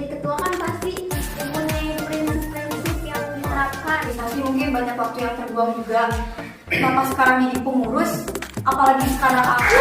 jadi ketua kan pasti mempunyai prinsip-prinsip yang diterapkan. Pasti mungkin banyak waktu yang terbuang juga. Kenapa sekarang jadi pengurus, apalagi sekarang aku.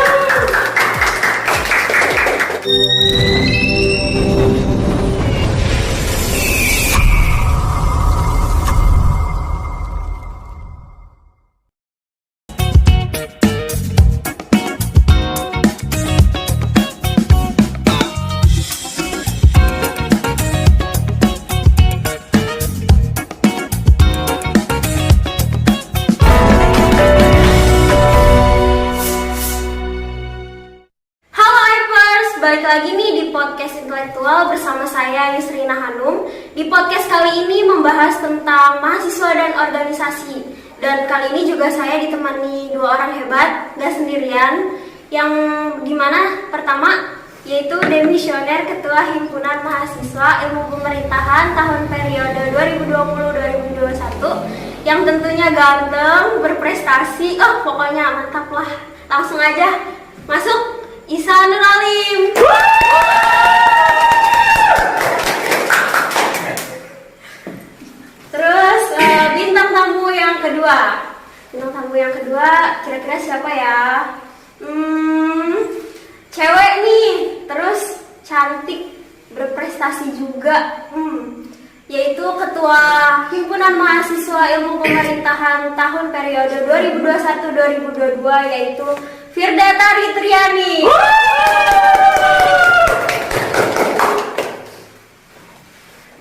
Balik lagi nih di podcast intelektual bersama saya Yusrina Hanum. Di podcast kali ini membahas tentang mahasiswa dan organisasi. Dan kali ini juga saya ditemani dua orang hebat, gak sendirian. Yang dimana pertama yaitu demisioner Ketua Himpunan Mahasiswa Ilmu Pemerintahan tahun periode 2020-2021 yang tentunya ganteng, berprestasi, pokoknya mantap lah. Langsung aja masuk. Isa Nuralim. Terus bintang tamu yang kedua. Kira-kira siapa ya? Cewek nih, terus cantik, berprestasi juga. Yaitu Ketua Himpunan Mahasiswa Ilmu Pemerintahan tahun periode 2021-2022 yaitu Firda Tari Triani.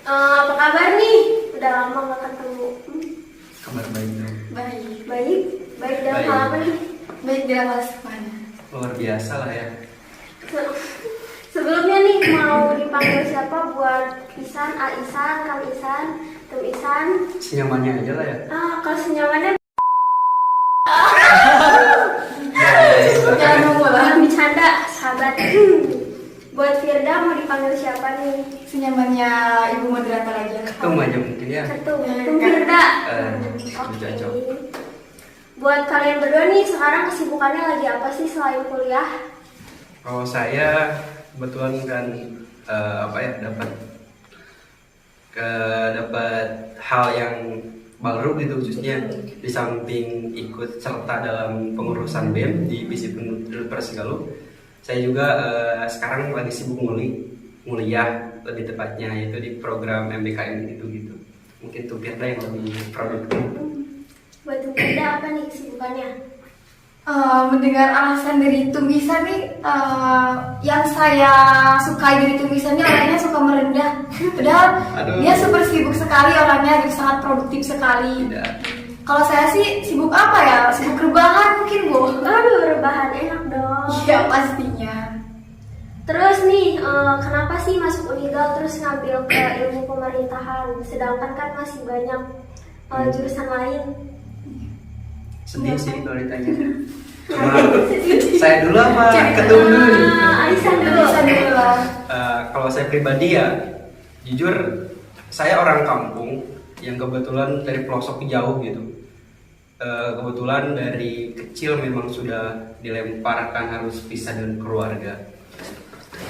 Apa kabar nih? Udah lama gak ketemu. Kabar baik dong. Baik dalam hal apa nih? Baik dalam hal mana? Luar biasa lah ya. Sebelumnya nih mau dipanggil siapa buat Isan, Isan, Kang Isan, Tum Isan? Senyamannya aja lah ya. Kalau senyamannya Jangan mengulang. bercanda, sahabat. Buat Firda mau dipanggil siapa nih? Senyamannya ibu moderator aja. Ketum aja mungkin ya. Ketum Firda. Cocok. Buat kalian berdua nih sekarang kesibukannya lagi apa sih selain kuliah? Kalau saya kebetulan kan dapat hal yang baru gitu, khususnya di samping ikut serta dalam pengurusan BEM di Visi Penutur Persigaluh. Saya juga sekarang lagi sibuk nguliah, lebih tepatnya itu di program MBKM gitu. Mungkin tuh Firda yang lebih produktif. Buat Firda apa nih kesibukannya? Mendengar alasan dari Tumisa nih, yang saya sukai dari Tumisa ini orangnya suka merendah. Padahal dia super sibuk sekali orangnya, dia sangat produktif sekali. Kalau saya sih sibuk apa ya? Sibuk rebahan mungkin, Bu. Aduh, rebahan enak dong. Iya pastinya. Terus nih, kenapa sih masuk Unigal terus ngambil ke ilmu pemerintahan? Sedangkan kan masih banyak jurusan lain. Sedih sih kalau ditanya. Cuma saya dulu apa ketum dulu nih? Aisyah dulu. Kalau saya pribadi ya, jujur saya orang kampung yang kebetulan dari pelosok jauh gitu. Kebetulan dari kecil memang sudah dilemparkan harus pisah dengan keluarga.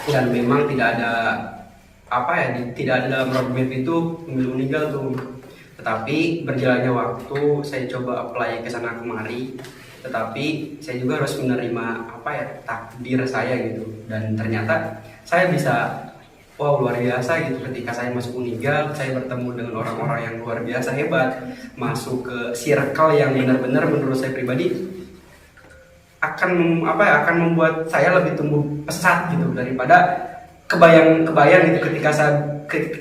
Dan memang tidak ada tidak ada dalam roadmap itu ambil Unigal tuh. Tetapi berjalannya waktu saya coba apply ke sana kemari, tetapi saya juga harus menerima takdir saya gitu. Dan ternyata saya bisa luar biasa gitu ketika saya masuk Unigal. Saya bertemu dengan orang-orang yang luar biasa hebat, masuk ke circle yang benar-benar menurut saya pribadi akan membuat saya lebih tumbuh pesat gitu daripada kebayang gitu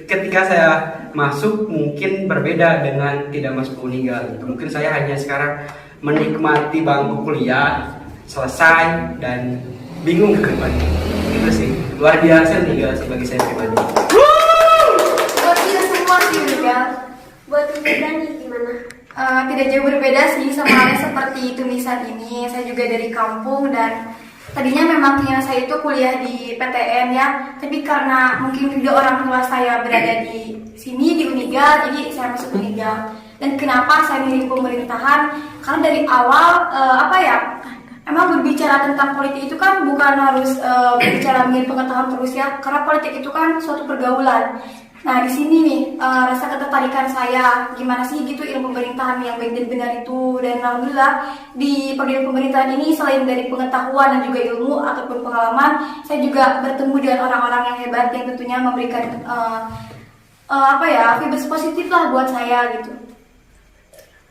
ketika saya masuk. Mungkin berbeda dengan tidak masuk Unigal gitu. Mungkin saya hanya sekarang menikmati bangku kuliah selesai dan bingung ke depannya. Itu sih luar biasa Unigal sebagai saya pribadi. Buat kita semua sih Unigal. Buat Firda nih gimana? Tidak jauh berbeda sih sama halnya seperti Tumisan ini. Saya juga dari kampung dan tadinya memang keinginan saya itu kuliah di PTN ya, tapi karena mungkin juga orang tua saya berada di sini di Unigal, jadi saya masuk Unigal. Dan kenapa saya milih pemerintahan? Karena dari awal emang berbicara tentang politik itu kan bukan harus berbicara mengenai pengetahuan terus ya, karena politik itu kan suatu pergaulan. Nah di sini nih rasa ketertarikan saya gimana sih gitu ilmu pemerintahan yang baik dan benar itu, dan alhamdulillah di ilmu pemerintahan ini selain dari pengetahuan dan juga ilmu ataupun pengalaman, saya juga bertemu dengan orang-orang yang hebat yang tentunya memberikan vibes positif lah buat saya gitu.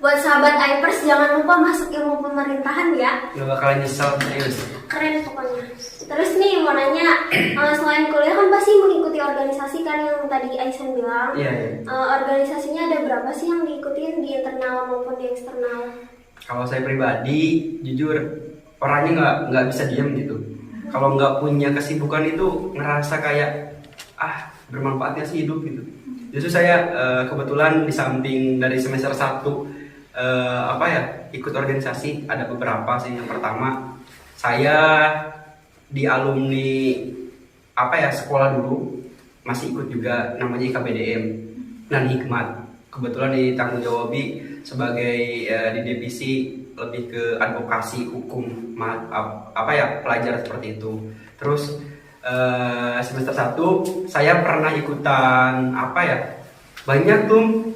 Buat sahabat Ipers jangan lupa masuk ilmu pemerintahan ya. Gak bakalan nyesel, serius. Keren pokoknya. Terus nih mau nanya, selain kuliah kan pasti mengikuti organisasi kan yang tadi Aisyah bilang. Iya. Organisasinya ada berapa sih yang diikutin di internal maupun di eksternal? Kalau saya pribadi, jujur orangnya nggak bisa diam gitu. Kalau nggak punya kesibukan itu ngerasa kayak bermanfaatnya sih hidup gitu. Justru saya kebetulan di samping dari semester 1 ikut organisasi ada beberapa sih. Yang pertama saya di alumni sekolah dulu masih ikut juga namanya IKPDM dan Hikmat. Kebetulan ditanggung jawabi sebagai di divisi lebih ke advokasi hukum pelajar seperti itu. Terus semester 1 saya pernah ikutan banyak tuh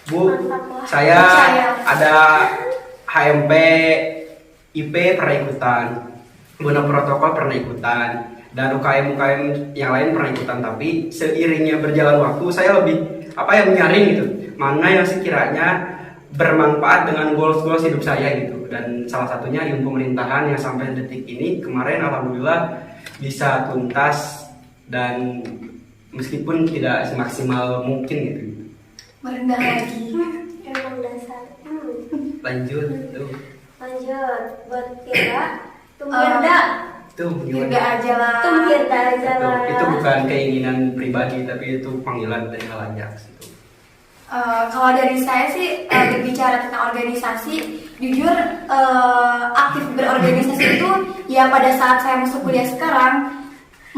Bu. Saya ada HMP IP pernah ikutan, Bina Protokol pernah ikutan, dan UKM yang lain pernah ikutan. Tapi seiringnya berjalan waktu saya lebih menyaring gitu, mana yang sekiranya bermanfaat dengan goals hidup saya gitu. Dan salah satunya ilmu pemerintahan yang sampai detik ini kemarin alhamdulillah bisa tuntas, dan meskipun tidak semaksimal mungkin gitu. Merendah lagi. Emang dasar. Lanjut Buat Firda, Tumfirda. Firda aja lah. Tumfirda aja lah. Itu bukan keinginan pribadi, tapi itu panggilan dari halayak gitu. Kalau dari saya sih berbicara tentang organisasi, jujur aktif berorganisasi itu ya pada saat saya masuk kuliah sekarang.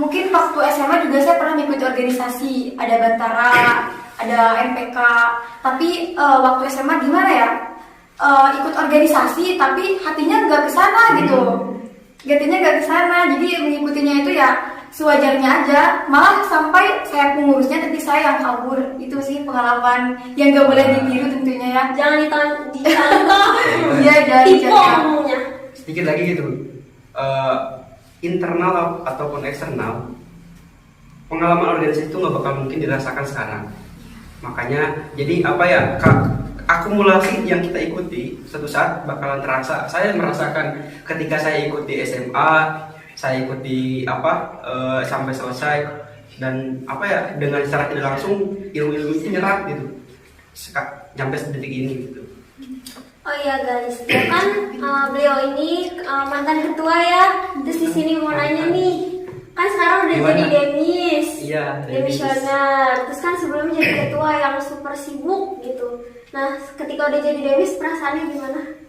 Mungkin waktu SMA juga saya pernah mengikuti organisasi, ada Bantara, ada MPK. Tapi waktu SMA gimana ya? Ikut organisasi tapi hatinya nggak ke sana gitu. Hatinya nggak ke sana. Jadi mengikutinya itu ya sewajarnya aja. Malah sampai saya pengurusnya tapi saya yang kabur. Itu sih pengalaman yang nggak boleh ditiru tentunya ya. Jangan dicontoh. Iya, jangan dicontoh. Sedikit lagi gitu. Internal ataupun eksternal, pengalaman organisasi itu nggak bakal mungkin dirasakan sekarang. Makanya jadi akumulasi yang kita ikuti suatu saat bakalan terasa. Saya merasakan ketika saya ikuti SMA, saya ikuti sampai selesai, dan dengan secara tidak langsung ilmu itu nyerap gitu sampai detik ini gitu. Oh iya guys, ya kan beliau ini mantan ketua ya. Terus di sini mau nanya nih, kan sekarang udah Gimana? jadi demis, Iya, demisioner. Terus kan sebelumnya jadi ketua yang super sibuk gitu. Nah, ketika udah jadi demis perasaannya gimana?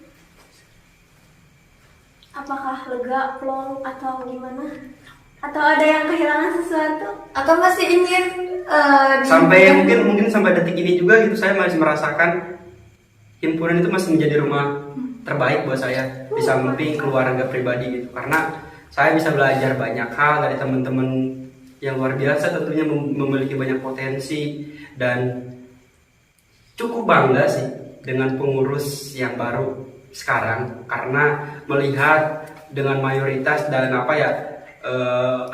Apakah lega, plong, atau gimana? Atau ada yang kehilangan sesuatu? Atau masih ingin Sampai mungkin sampai detik ini juga gitu saya masih merasakan himpunan itu masih menjadi rumah terbaik buat saya di samping keluarga pribadi gitu, karena saya bisa belajar banyak hal dari teman-teman yang luar biasa, tentunya memiliki banyak potensi, dan cukup bangga sih dengan pengurus yang baru sekarang karena melihat dengan mayoritas dan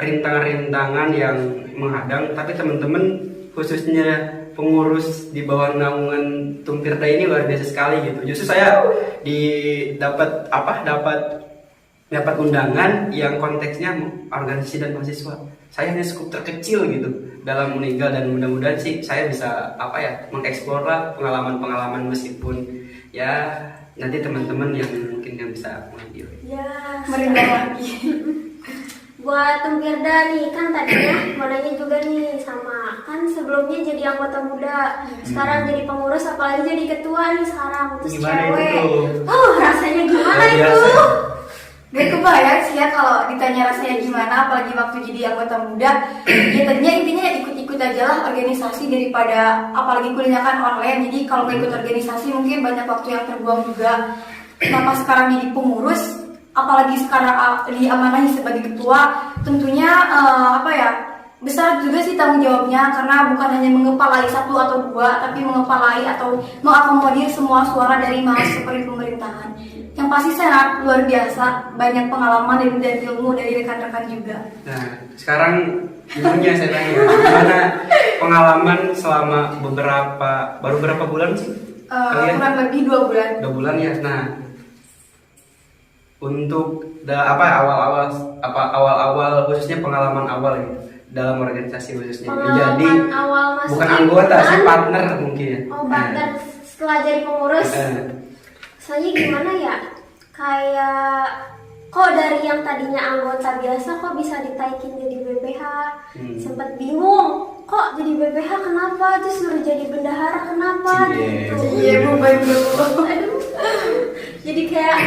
rintangan-rintangan yang menghadang, tapi teman-teman khususnya pengurus di bawah naungan Tumfirda ini luar biasa sekali gitu. Justru saya dapat undangan yang konteksnya organisasi dan mahasiswa. Saya hanya cukup terkecil gitu dalam meninggal, dan mudah-mudahan sih saya bisa mengeksplor lah pengalaman-pengalaman, meskipun ya nanti teman-teman yang mungkin yang bisa mengambil. Ya, merendah lagi. buat Tumfirda nih, kan tadinya mau nanya juga nih sama, kan sebelumnya jadi anggota muda, sekarang jadi pengurus, apalagi jadi ketua nih sekarang, terus Gimana cewek. itu? Rasanya gimana Luar itu? biasa. Gak kebayang sih ya kalau ditanya rasanya gimana, apalagi waktu jadi anggota muda. Ya tadinya intinya ikut-ikut aja lah organisasi daripada, apalagi kuliahnya kan online. Jadi kalau nggak ikut organisasi mungkin banyak waktu yang terbuang juga. Nah pas sekarang jadi pengurus, apalagi sekarang diamanahi sebagai ketua, tentunya besar juga sih tanggung jawabnya, karena bukan hanya mengepalai satu atau dua, tapi mengepalai atau mengakomodir semua suara dari mahasiswa pemerintahan. Yang pasti sangat luar biasa, banyak pengalaman dan ilmu dari rekan-rekan juga. Nah, sekarang ilmunya saya tanya, gimana pengalaman selama baru berapa bulan sih? Kurang lebih 2 bulan. 2 bulan ya. Nah, untuk awal-awal khususnya pengalaman awal gitu dalam organisasi khususnya menjadi bukan anggota sih, partner mungkin ya. Oh, partner setelah jadi pengurus. Soalnya gimana ya? Kayak kok dari yang tadinya anggota biasa kok bisa ditaikin jadi BPH. Sempat bingung, kok jadi BPH kenapa? Terus suruh jadi bendahara kenapa? Gitu. Iya, Bu, baik Bu. Aduh. Jadi kayak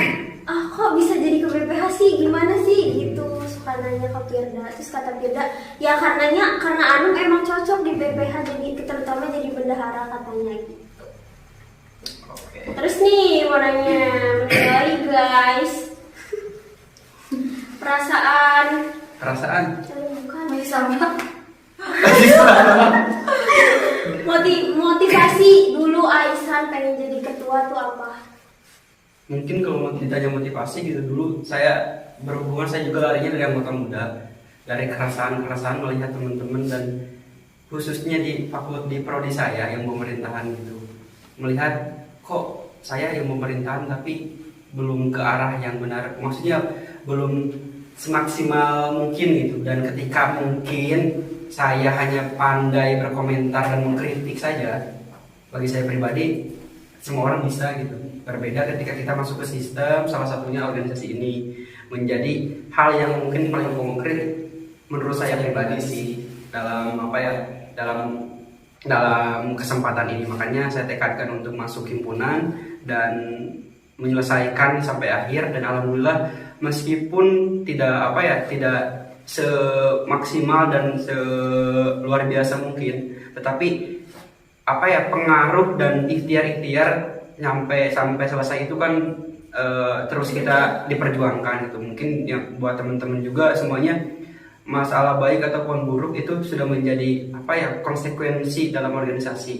kok bisa jadi ke BPH sih? Gimana sih gitu? Suka nanya ke Firda. Terus kata Firda, ya karena Anum emang cocok di BPH, jadi terutama jadi bendahara katanya gitu. Terus nih mau nanya, menilai guys, perasaan Bukan sama. motivasi dulu Aisan pengen jadi ketua tuh apa? Mungkin kalau ditanya motivasi gitu, dulu saya berhubungan, saya juga larinya dari anggota muda, dari keresahan melihat teman-teman dan khususnya di prodi saya yang pemerintahan gitu, melihat kok saya yang pemerintahan tapi belum ke arah yang benar, maksudnya belum semaksimal mungkin gitu. Dan ketika mungkin saya hanya pandai berkomentar dan mengkritik saja, bagi saya pribadi semua orang bisa gitu. Berbeda ketika kita masuk ke sistem, salah satunya organisasi ini, menjadi hal yang mungkin paling konkret menurut saya pribadi sih dalam kesempatan ini. Makanya saya tekadkan untuk masuk himpunan dan menyelesaikan sampai akhir, dan alhamdulillah meskipun tidak semaksimal dan seluar biasa mungkin, tetapi pengaruh dan ikhtiar sampai selesai itu kan terus kita diperjuangkan gitu. Mungkin ya buat teman-teman juga semuanya, masalah baik ataupun buruk itu sudah menjadi konsekuensi dalam organisasi,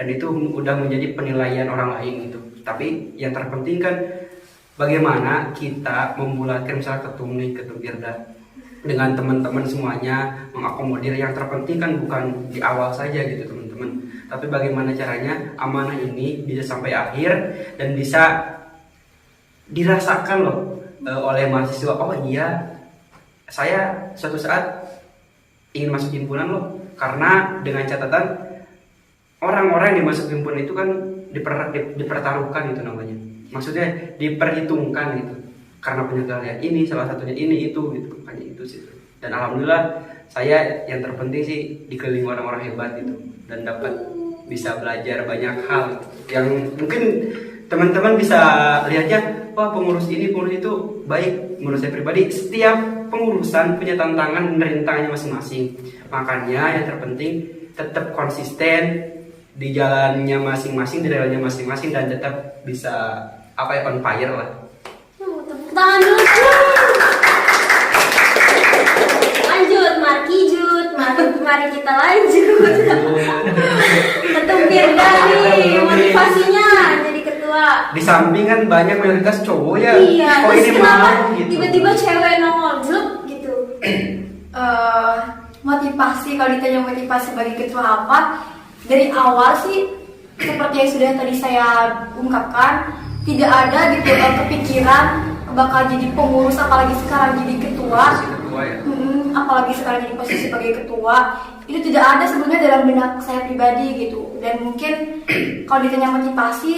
dan itu udah menjadi penilaian orang lain gitu. Tapi yang terpenting kan bagaimana kita membulatkan, misalnya ketum Firda dengan teman-teman semuanya mengakomodir. Yang terpenting kan bukan di awal saja gitu teman-teman, tapi bagaimana caranya amanah ini bisa sampai akhir dan bisa dirasakan loh oleh mahasiswa. Oh iya, saya suatu saat ingin masuk himpunan loh, karena dengan catatan orang-orang yang masuk himpunan itu kan dipertaruhkan itu namanya, maksudnya diperhitungkan gitu, karena penyegaran ini, salah satunya ini itu gitu, makanya itu sih. Dan alhamdulillah saya yang terpenting sih dikelilingi orang-orang hebat gitu, dan dapat bisa belajar banyak hal yang mungkin teman-teman bisa lihatnya, wah pengurus ini pengurus itu baik. Menurut saya pribadi setiap pengurusan punya tantangan dan rintangannya masing-masing, makanya yang terpenting tetap konsisten di jalannya masing-masing, di jalannya masing-masing, dan tetap bisa on fire lah. Tepuk tangan dulu. Lanjut, mari kita lanjut. Ketum Firda nih, motivasinya jadi ketua. Di samping kan banyak mayoritas cowok ya. Iya, kok ini malah gitu. Tiba-tiba cewek nongol bluk gitu. Motivasi, kalau ditanya motivasi sebagai ketua apa, dari awal sih seperti yang sudah tadi saya ungkapkan, tidak ada gitu kepikiran bakal jadi pengurus, apalagi sekarang jadi ketua ya. Apalagi sekarang jadi posisi sebagai ketua, itu tidak ada sebenarnya dalam benak saya pribadi gitu. Dan mungkin kalau ditanya motivasi,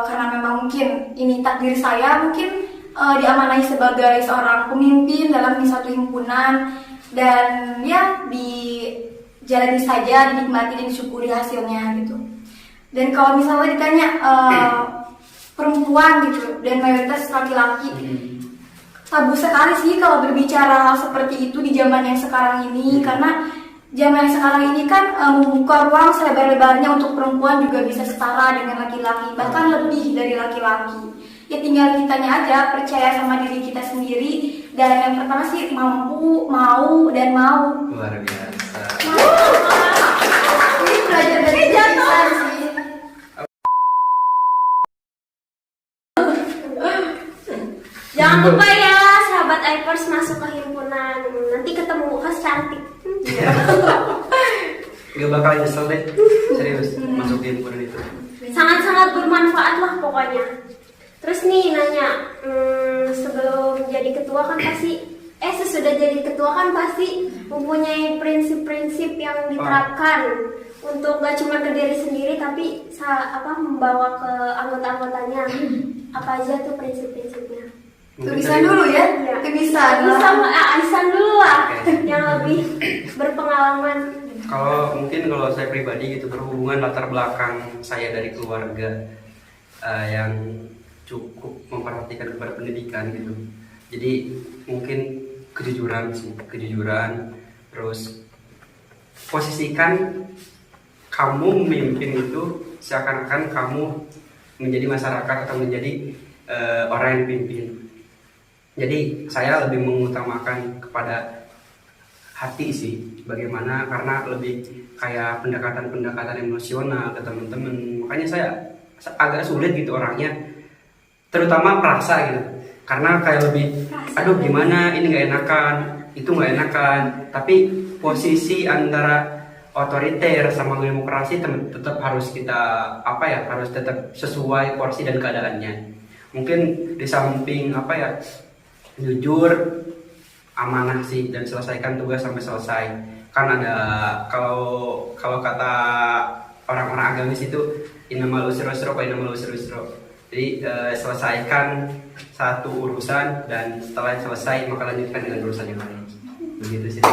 karena memang mungkin ini takdir saya, mungkin diamanahi sebagai seorang pemimpin dalam satu himpunan, dan ya dijalani saja, dinikmati dan disyukuri hasilnya gitu. Dan kalau misalnya ditanya perempuan gitu dan mayoritas laki-laki, tabu sekali sih kalau berbicara hal seperti itu di zaman yang sekarang ini, karena zaman yang sekarang ini kan membuka ruang selebar-lebarnya untuk perempuan juga bisa setara dengan laki-laki, bahkan lebih dari laki-laki. Ya tinggal kitanya aja percaya sama diri kita sendiri, dan yang pertama sih mampu, mau, dan mau. Luar biasa. Ini belajar dari jatuh sih. Jangan lupa ya sahabat Ipers masuk ke himpunan. Nanti ketemu khas cantik. Gak bakal nyesel deh, serius masuk di himpunan itu. Sangat-sangat bermanfaat lah pokoknya. Terus nih nanya, sebelum jadi ketua kan pasti, sesudah jadi ketua kan pasti mempunyai prinsip-prinsip yang diterapkan untuk gak cuma ke diri sendiri tapi membawa ke anggota-anggotanya. Apa aja tuh prinsip-prinsipnya? Tulisan dulu ya, Iya. tulisan. Aisan dulu lah, yang lebih berpengalaman. Kalau saya pribadi gitu, berhubungan latar belakang saya dari keluarga yang cukup memperhatikan kepada pendidikan gitu. Jadi mungkin kejujuran, terus posisikan kamu memimpin itu seakan-akan kamu menjadi masyarakat atau menjadi orang yang dipimpin. Jadi saya lebih mengutamakan kepada hati sih, bagaimana, karena lebih kayak pendekatan emosional ke teman-teman. Makanya saya agak sulit gitu orangnya, terutama perasa gitu, karena kayak lebih, aduh gimana ini nggak enakan, itu nggak enakan. Tapi posisi antara otoriter sama demokrasi tetap harus kita harus tetap sesuai porsi dan keadaannya. Mungkin di samping jujur, amanah sih, dan selesaikan tugas sampai selesai. Kan ada kalau kata orang-orang agamis itu innamal usri yusra wa innamal usri yusra. Jadi selesaikan satu urusan dan setelah selesai maka lanjutkan dengan urusan yang lain. Begitu sih.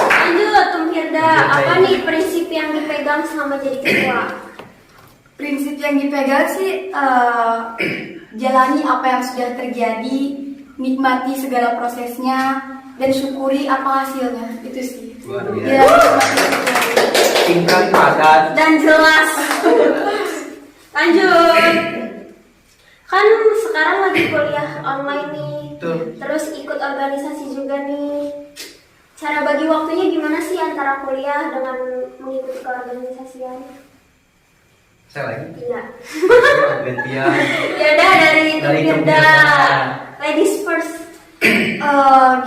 Lanjut, Tum Firda, apa nih prinsip yang dipegang selama jadi ketua? Prinsip yang dipegang sih jalani apa yang sudah terjadi, nikmati segala prosesnya, dan syukuri apa hasilnya. Itu sih. Luar Ya, biasa. Singkat, padat, Dan jelas. Lanjut. Kan sekarang lagi kuliah online nih. Tuh. Terus ikut organisasi juga nih. Cara bagi waktunya gimana sih antara kuliah dengan mengikuti keorganisasian? Saya lagi. Iya. Gantian. Ya udah dari Firda. Firda. Ladies first.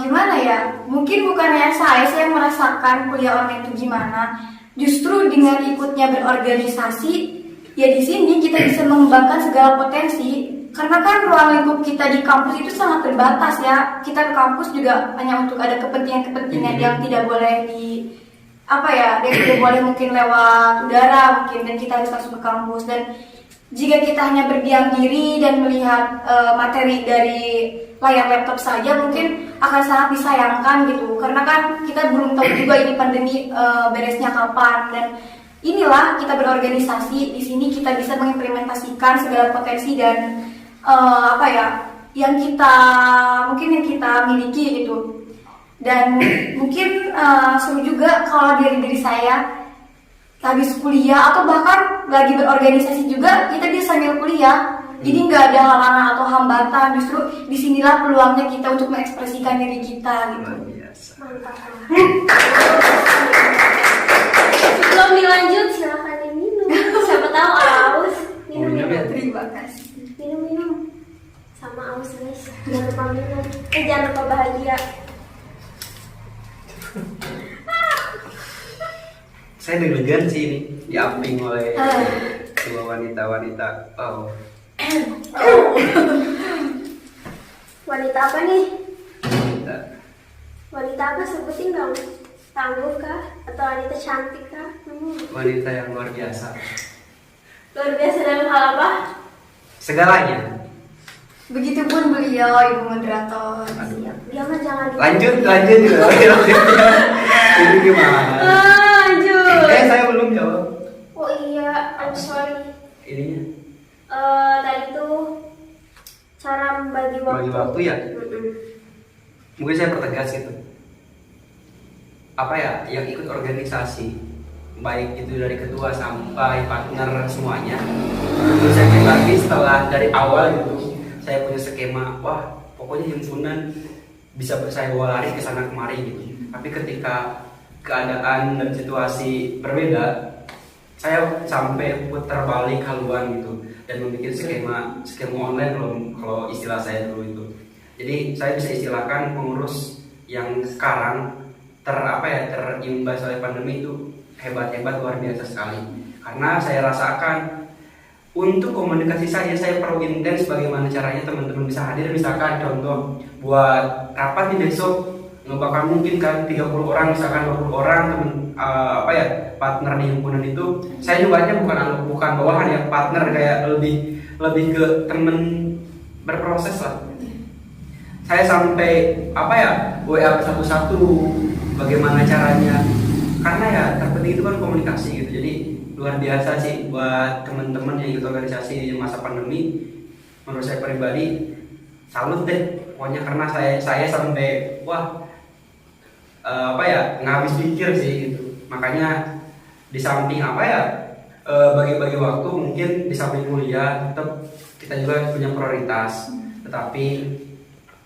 Gimana ya? Mungkin bukannya saya merasakan kuliah online itu gimana. Justru dengan ikutnya berorganisasi, ya di sini kita bisa mengembangkan segala potensi. Karena kan ruang lingkup kita di kampus itu sangat terbatas ya. Kita ke kampus juga hanya untuk ada kepentingan-kepentingan yang tidak boleh dia tidak boleh mungkin lewat udara mungkin, dan kita harus langsung ke kampus. Dan jika kita hanya berdiam diri dan melihat materi dari layar laptop saja, mungkin akan sangat disayangkan gitu, karena kan kita belum tahu juga ini pandemi beresnya kapan. Dan inilah kita berorganisasi di sini, kita bisa mengimplementasikan segala potensi dan yang kita miliki gitu. Dan mungkin seru juga kalau dari diri saya habis kuliah atau bahkan lagi berorganisasi juga kita bisa sambil kuliah. Jadi nggak ada halangan atau hambatan, justru disinilah peluangnya kita untuk mengekspresikan diri kita gitu. Luar biasa. Mantap. Sebelum dilanjut silahkan diminum. Siapa tahu haus. Minum. Terima kasih. Minum. Sama haus guys. Jangan lupa minum. Jangan lupa bahagia. Saya deg-degan sih ini, diamping oleh dua wanita-wanita. Wanita apa nih? Wanita. Wanita apa, sebutin dong. Tangguh kah? Atau wanita cantik kah? Wanita yang luar biasa. Luar biasa dalam hal apa? Segalanya. Begitupun beliau, Ibu Moderator. Dia mah jangan Lanjut. Ini gimana? Lanjut. Saya belum jawab. Oh iya, I'm sorry. Ininya. Tadi tuh cara membagi waktu. Bagi waktu ya. Mungkin saya pertegas gitu. Yang ikut organisasi baik itu dari ketua sampai partner semuanya. Menurut saya pribadi setelah dari awal gitu saya punya skema, wah pokoknya himpunan bisa saya bawa lari ke sana kemari gitu. Tapi ketika keadaan dan situasi berbeda, saya sampai putar balik haluan gitu dan membuat skema online kalau istilah saya dulu itu. Jadi saya bisa istilahkan pengurus yang sekarang terimbas oleh pandemi itu hebat luar biasa sekali. Karena saya rasakan untuk komunikasi saya perlu intens bagaimana caranya teman-teman bisa hadir. Misalkan contoh buat rapat di besok nggak bakal mungkin kan 30 orang misalkan 20 orang partner di himpunan itu. Saya juga bukan bawahan ya, partner kayak lebih ke temen berproses lah. Saya sampai WA satu-satu bagaimana caranya, karena ya terpenting itu kan komunikasi gitu. Jadi luar biasa sih buat teman-teman yang ikut organisasi di masa pandemi. Menurut saya pribadi salut deh pokoknya, karena saya sampai nggak habis pikir sih gitu. Makanya di samping bagi-bagi waktu, mungkin di samping kuliah tetap kita juga punya prioritas. Tetapi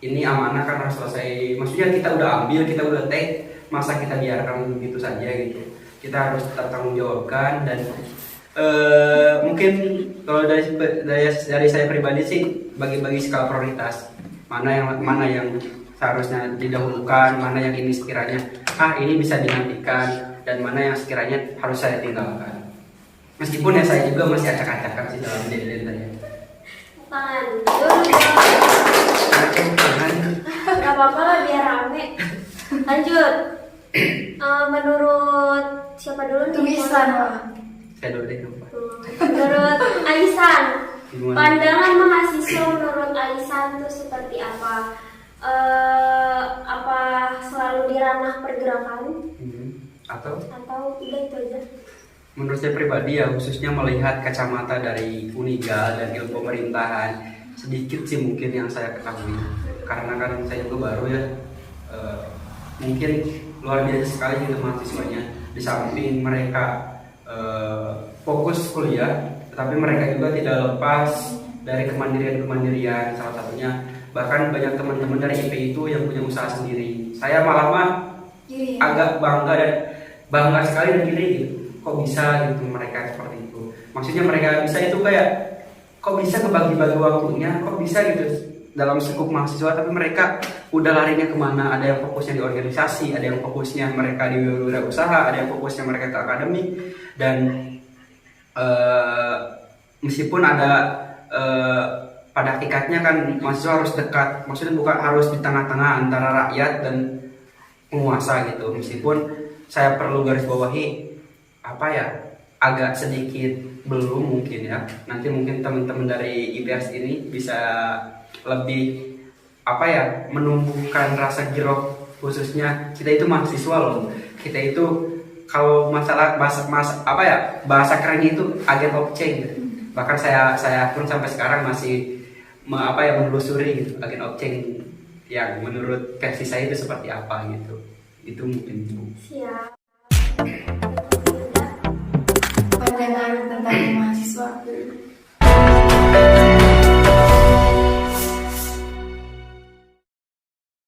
ini amanah kan harus selesai. Maksudnya kita udah ambil, kita udah take, masa kita biarkan begitu saja gitu. Kita harus tetap tanggung jawabkan. Dan mungkin kalau dari saya pribadi sih bagi-bagi skala prioritas, mana yang seharusnya didahulukan, mana yang ini sekiranya ini bisa dinantikan, dan mana yang sekiranya harus saya tinggalkan. Meskipun ya saya juga masih acak-acakan sih dalam deadline tadi. Gak apa-apa lah biar rame. Lanjut. Menurut siapa dulu nih? Tulisan. Saya dulu deh. Menurut Alisan, Gimana? pandangan mahasiswa menurut Alisan itu seperti apa? Apa selalu di ranah pergerakan? Atau udah itu aja? menurut saya pribadi ya, khususnya melihat kacamata dari Unigal dan ilmu pemerintahan, sedikit sih mungkin yang saya ketahui, karena kan saya juga baru ya. Mungkin luar biasa sekali gitu mahasiswanya. Di samping mereka fokus kuliah, tetapi mereka juga tidak lepas dari kemandirian. Salah satunya bahkan banyak teman-teman dari IP itu yang punya usaha sendiri. Saya malah agak bangga sekali dan gini gitu. Kok bisa gitu mereka seperti itu. Maksudnya mereka bisa itu kayak kok bisa kebagi-bagi waktunya, kok bisa gitu dalam skup mahasiswa, tapi mereka udah larinya kemana. Ada yang fokusnya di organisasi, ada yang fokusnya mereka di usaha, ada yang fokusnya mereka ke akademik. Dan meskipun ada pada hakikatnya kan mahasiswa harus dekat, maksudnya bukan harus di tengah-tengah antara rakyat dan penguasa gitu. Meskipun saya perlu garis bawahi agak sedikit belum mungkin ya. Nanti mungkin teman-teman dari IPS ini bisa lebih menumbuhkan rasa giroh, khususnya kita itu mahasiswa loh. Kita itu kalau masalah bahasa kerennya itu agent of change gitu. Bahkan saya pun sampai sekarang masih menelusuri gitu agen of change yang menurut versi saya itu seperti apa gitu. Itu mungkin. Siap.